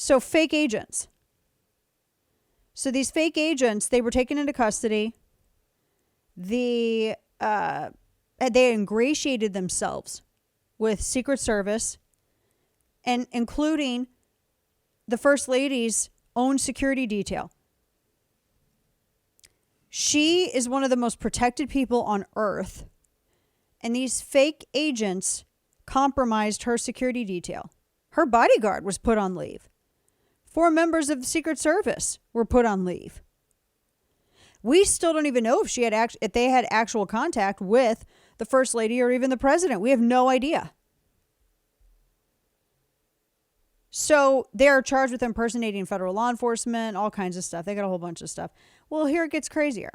So fake agents. So these fake agents, they were taken into custody. They ingratiated themselves with Secret Service, and including the First Lady's own security detail. She is one of the most protected people on earth, and these fake agents compromised her security detail. Her bodyguard was put on leave. 4 members of the Secret Service were put on leave. We still don't even know if they had actual contact with the First Lady or even the President. We have no idea. So they're charged with impersonating federal law enforcement, all kinds of stuff. They got a whole bunch of stuff. Well, here it gets crazier.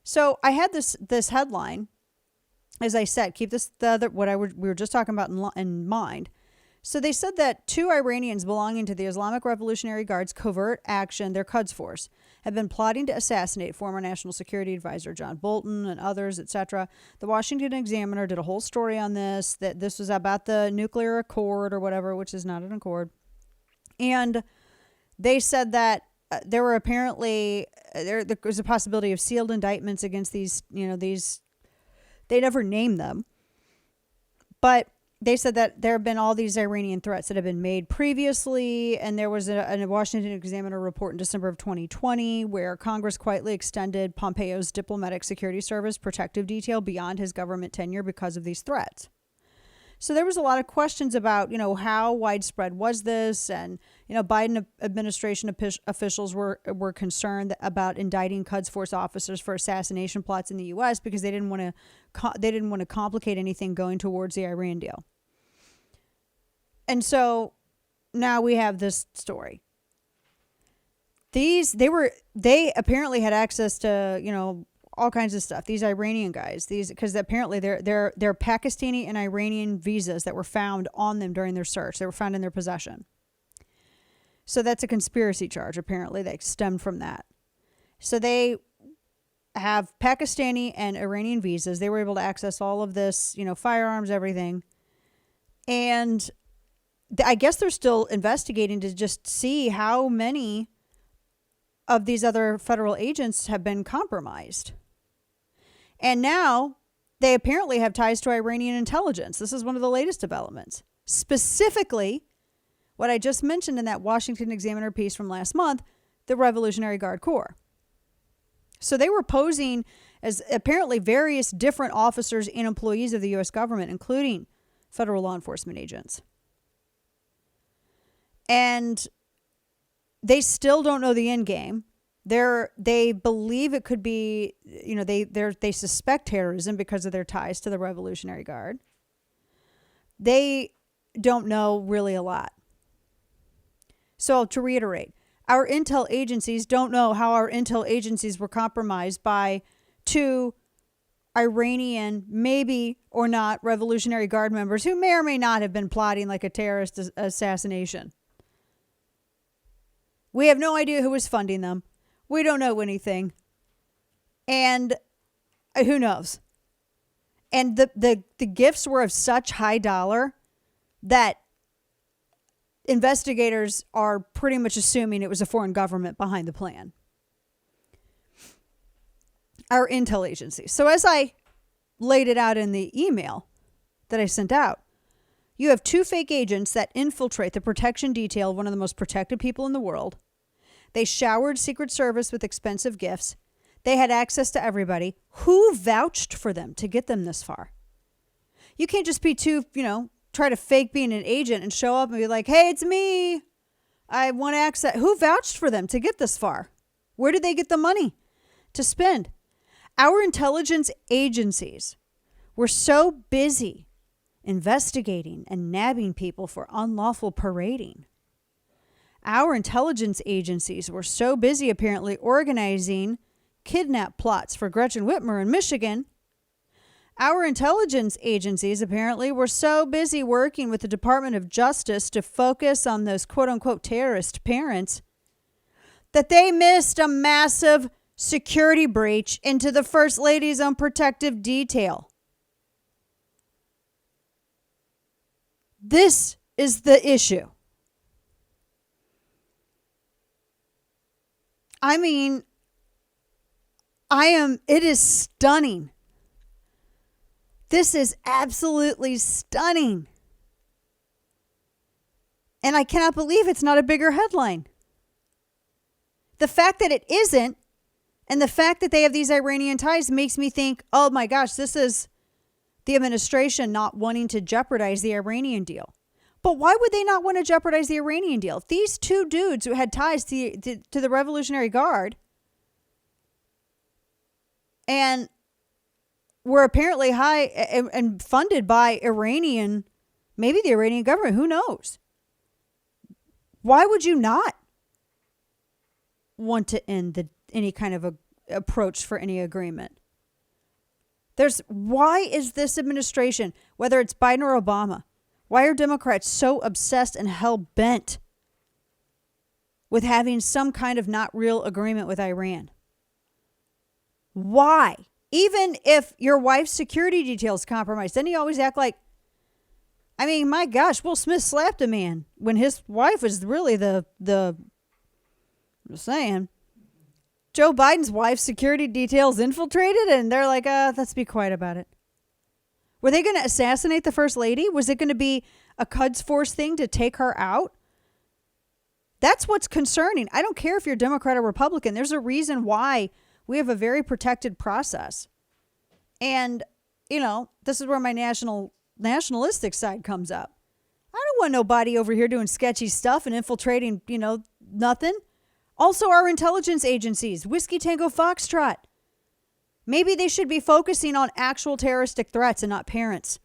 So I had this headline, as I said, keep this we were just talking about in mind. So they said that 2 Iranians belonging to the Islamic Revolutionary Guard's covert action, their Quds Force, have been plotting to assassinate former National Security Advisor John Bolton and others, etc. The Washington Examiner did a whole story on this, that this was about the nuclear accord or whatever, which is not an accord. And they said that there were apparently, there was a possibility of sealed indictments against these, they never named them. But they said that there have been all these Iranian threats that have been made previously, and there was a Washington Examiner report in December of 2020 where Congress quietly extended Pompeo's diplomatic security service protective detail beyond his government tenure because of these threats. So there was a lot of questions about, how widespread was this, and Biden administration officials were concerned about indicting Quds Force officers for assassination plots in the U.S. because they didn't want to complicate anything going towards the Iran deal. And so now we have this story. They apparently had access to all kinds of stuff. These Iranian guys, because apparently they're Pakistani and Iranian visas that were found on them during their search. They were found in their possession. So that's a conspiracy charge, apparently, that stemmed from that. So they have Pakistani and Iranian visas. They were able to access all of this, firearms, everything. And I guess they're still investigating to just see how many of these other federal agents have been compromised. And now they apparently have ties to Iranian intelligence. This is one of the latest developments. Specifically, what I just mentioned in that Washington Examiner piece from last month, the Revolutionary Guard Corps. So they were posing as apparently various different officers and employees of the U.S. government, including federal law enforcement agents. And they still don't know the end game. They believe it could be, they suspect terrorism because of their ties to the Revolutionary Guard. They don't know really a lot. So to reiterate, our intel agencies don't know how our intel agencies were compromised by 2 Iranian, maybe or not, Revolutionary Guard members who may or may not have been plotting like a terrorist assassination. We have no idea who was funding them. We don't know anything. And who knows? And the gifts were of such high dollar that investigators are pretty much assuming it was a foreign government behind the plan. Our intel agency. So as I laid it out in the email that I sent out, you have 2 fake agents that infiltrate the protection detail of one of the most protected people in the world. They showered Secret Service with expensive gifts. They had access to everybody. Who vouched for them to get them this far? You can't just be try to fake being an agent and show up and be like, hey, it's me. I want access. Who vouched for them to get this far? Where did they get the money to spend? Our intelligence agencies were so busy investigating and nabbing people for unlawful parading. Our intelligence agencies were so busy apparently organizing kidnap plots for Gretchen Whitmer in Michigan. Our intelligence agencies apparently were so busy working with the Department of Justice to focus on those quote-unquote terrorist parents that they missed a massive security breach into the First Lady's own protective detail. This is the issue. I mean, it is stunning. This is absolutely stunning. And I cannot believe it's not a bigger headline. The fact that it isn't, and the fact that they have these Iranian ties makes me think, oh my gosh, this is the administration not wanting to jeopardize the Iranian deal. But why would they not want to jeopardize the Iranian deal? These two dudes who had ties to the Revolutionary Guard and were apparently high and funded by Iranian, maybe the Iranian government, who knows? Why would you not want to end any kind of a approach for any agreement? Why is this administration, whether it's Biden or Obama, why are Democrats so obsessed and hell-bent with having some kind of not real agreement with Iran? Why? Even if your wife's security details compromised, then you always act like, I mean, my gosh, Will Smith slapped a man when his wife was really I'm just saying, Joe Biden's wife's security details infiltrated, and they're like, let's be quiet about it. Were they going to assassinate the First Lady? Was it going to be a Quds Force thing to take her out? That's what's concerning. I don't care if you're Democrat or Republican. There's a reason why we have a very protected process. And, this is where my nationalistic side comes up. I don't want nobody over here doing sketchy stuff and infiltrating, nothing. Also, our intelligence agencies, Whiskey Tango Foxtrot. Maybe they should be focusing on actual terroristic threats and not parents.